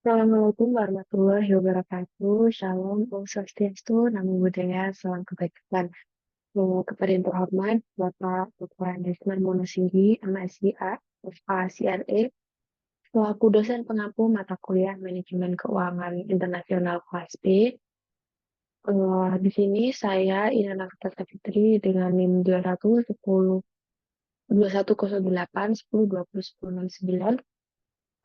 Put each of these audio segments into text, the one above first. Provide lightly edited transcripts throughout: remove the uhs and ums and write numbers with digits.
Assalamualaikum warahmatullahi wabarakatuh. Shalom, Om Swastiastu, Namo Buddhaya, salam kebaikan. Kepada yang terhormat, Bapak Dr. Desmond Monosinggi, MSIA, FA-CRE, selaku dosen pengampu mata kuliah Manajemen Keuangan Internasional kelas B. Di sini saya Inana Kartika Fitri dengan NIM 2108 10 20 10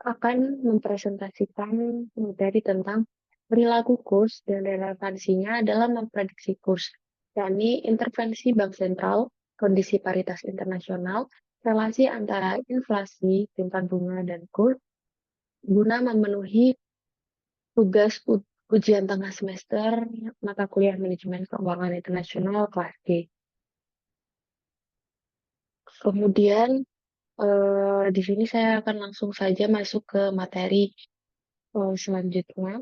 akan mempresentasikan materi tentang perilaku kurs dan relevansinya dalam memprediksi kurs, yakni intervensi bank sentral, kondisi paritas internasional, relasi antara inflasi, tingkat bunga, dan kurs, guna memenuhi tugas ujian tengah semester mata kuliah Manajemen Keuangan Internasional kelas D. Kemudian di sini saya akan langsung saja masuk ke materi selanjutnya,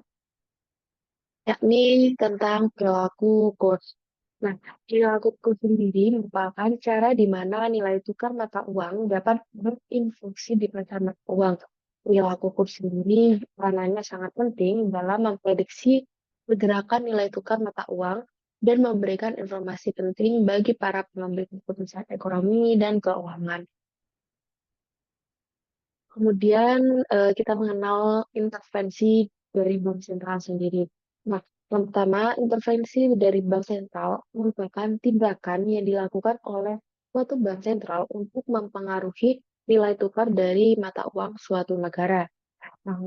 yakni tentang perilaku kurs. Nah, perilaku kurs sendiri merupakan cara di mana nilai tukar mata uang dapat berinfluensi di pasar mata uang. Perilaku kurs sendiri peranannya sangat penting dalam memprediksi pergerakan nilai tukar mata uang dan memberikan informasi penting bagi para pengambil keputusan ekonomi dan keuangan. Kemudian kita mengenal intervensi dari bank sentral sendiri. Nah, yang pertama, intervensi dari bank sentral merupakan tindakan yang dilakukan oleh suatu bank sentral untuk mempengaruhi nilai tukar dari mata uang suatu negara. Nah,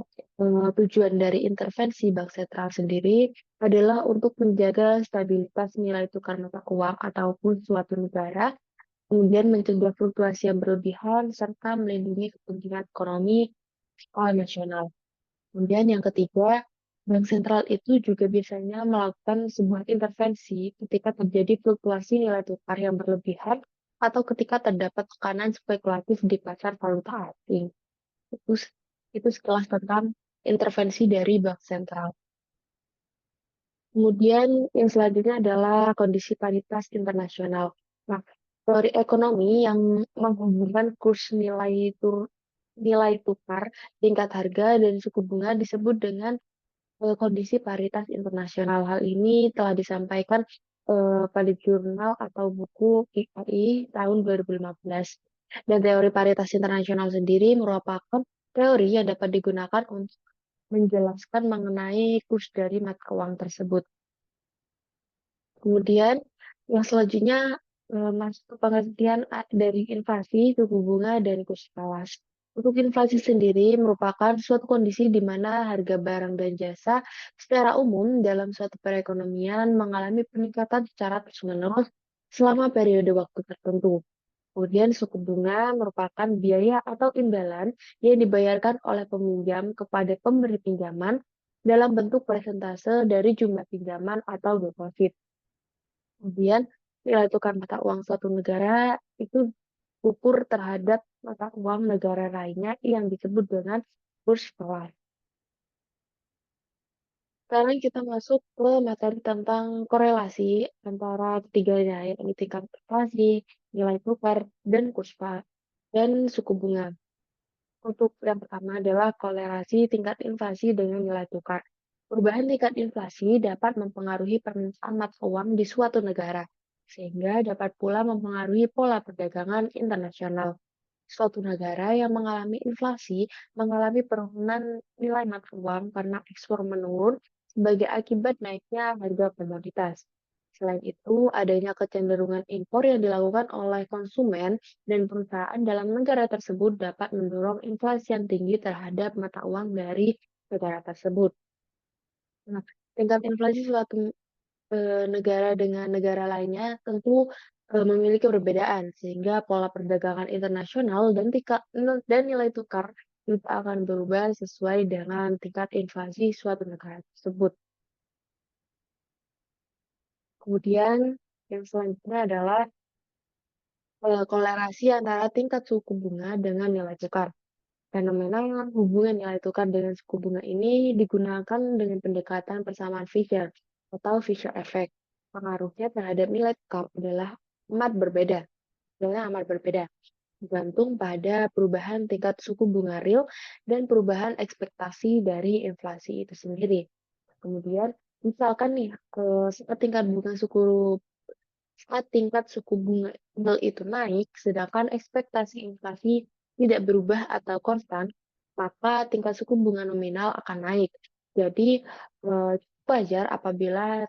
tujuan dari intervensi bank sentral sendiri adalah untuk menjaga stabilitas nilai tukar mata uang ataupun suatu negara, kemudian mencegah fluktuasi yang berlebihan, serta melindungi kepentingan ekonomi skala nasional. Kemudian yang ketiga, bank sentral itu juga biasanya melakukan sebuah intervensi ketika terjadi fluktuasi nilai tukar yang berlebihan atau ketika terdapat tekanan spekulatif di pasar valuta asing. Itu, itu sekilas tentang intervensi dari bank sentral. Kemudian yang selanjutnya adalah kondisi paritas internasional. Nah, teori ekonomi yang menghubungkan kurs nilai tukar, tingkat harga, dan suku bunga disebut dengan kondisi paritas internasional. Hal ini telah disampaikan pada jurnal atau buku IAI tahun 2015. Dan teori paritas internasional sendiri merupakan teori yang dapat digunakan untuk menjelaskan mengenai kurs dari mata uang tersebut. Kemudian yang selanjutnya masuk ke pengertian dari inflasi, suku bunga, dan kurs falas. Untuk inflasi sendiri merupakan suatu kondisi di mana harga barang dan jasa secara umum dalam suatu perekonomian mengalami peningkatan secara terus-menerus selama periode waktu tertentu. Kemudian suku bunga merupakan biaya atau imbalan yang dibayarkan oleh peminjam kepada pemberi pinjaman dalam bentuk persentase dari jumlah pinjaman atau deposit. Kemudian nilai tukar mata uang suatu negara itu ukur terhadap mata uang negara lainnya yang disebut dengan kurs tawar. Sekarang kita masuk ke materi tentang korelasi antara ketiganya, yakni tingkat inflasi, nilai tukar, dan dan suku bunga. Untuk yang pertama adalah korelasi tingkat inflasi dengan nilai tukar. Perubahan tingkat inflasi dapat mempengaruhi permintaan mata uang di suatu negara, sehingga dapat pula mempengaruhi pola perdagangan internasional. Suatu negara yang mengalami inflasi mengalami penurunan nilai mata uang karena ekspor menurun sebagai akibat naiknya harga komoditas. Selain itu, adanya kecenderungan impor yang dilakukan oleh konsumen dan perusahaan dalam negara tersebut dapat mendorong inflasi yang tinggi terhadap mata uang dari negara tersebut. Nah, tingkat inflasi suatu negara dengan negara lainnya tentu memiliki perbedaan, sehingga pola perdagangan internasional dan nilai tukar itu akan berubah sesuai dengan tingkat inflasi suatu negara tersebut. Kemudian yang selanjutnya adalah kolerasi antara tingkat suku bunga dengan nilai tukar. Fenomena hubungan nilai tukar dengan suku bunga ini digunakan dengan pendekatan persamaan Fisher atau Fisher effect. Pengaruhnya terhadap nilai tukar adalah amat berbeda. bergantung pada perubahan tingkat suku bunga real dan perubahan ekspektasi dari inflasi itu sendiri. Kemudian misalkan nih, saat tingkat suku bunga real itu naik, sedangkan ekspektasi inflasi tidak berubah atau konstan, maka tingkat suku bunga nominal akan naik. Jadi, wajar apabila,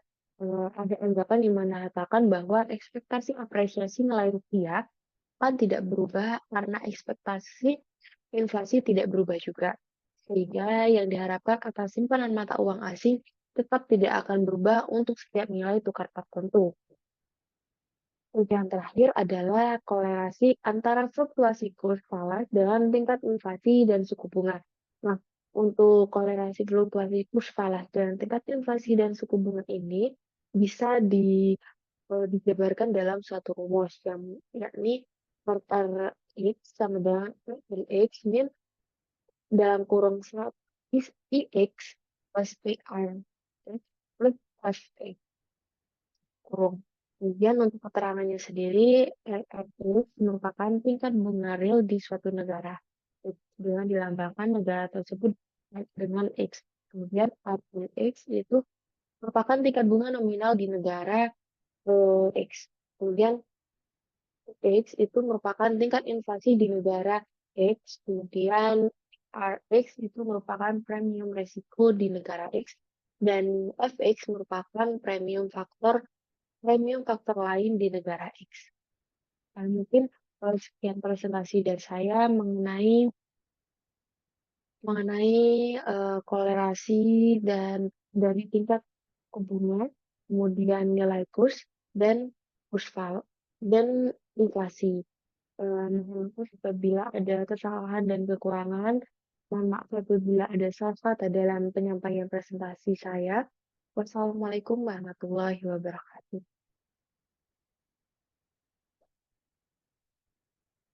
ada anggapan yang mengatakan bahwa ekspektasi apresiasi nilai rupiah kan tidak berubah karena ekspektasi inflasi tidak berubah juga. Sehingga yang diharapkan atas simpanan mata uang asing tetap tidak akan berubah untuk setiap nilai tukar tertentu. Yang terakhir adalah kolerasi antara fluktuasi kurs falas dengan tingkat inflasi dan suku bunga. Nah, untuk kolerasi fluktuasi kurs falas dan tingkat inflasi dan suku bunga ini bisa dijabarkan dalam suatu rumus yang yakni faktor X sama dengan X min dalam kurung is IX plus PR plus FX kurung. Kemudian untuk keterangannya sendiri, RRQ merupakan tingkat bunga real di suatu negara dengan dilambangkan negara tersebut dengan X. Kemudian RRX itu merupakan tingkat bunga nominal di negara X. Kemudian X itu merupakan tingkat inflasi di negara X, kemudian RX itu merupakan premium resiko di negara X, dan FX merupakan premium faktor lain di negara X. Dan mungkin sekian presentasi dari saya mengenai kolerasi dan dari tingkat suku bunga, kemudian nilai kurs dan kurs val dan inflasi. Mohon maaf apabila ada kesalahan dan kekurangan. Mohon maaf apabila ada salah kata dalam penyampaian presentasi saya. Wassalamualaikum warahmatullahi wabarakatuh.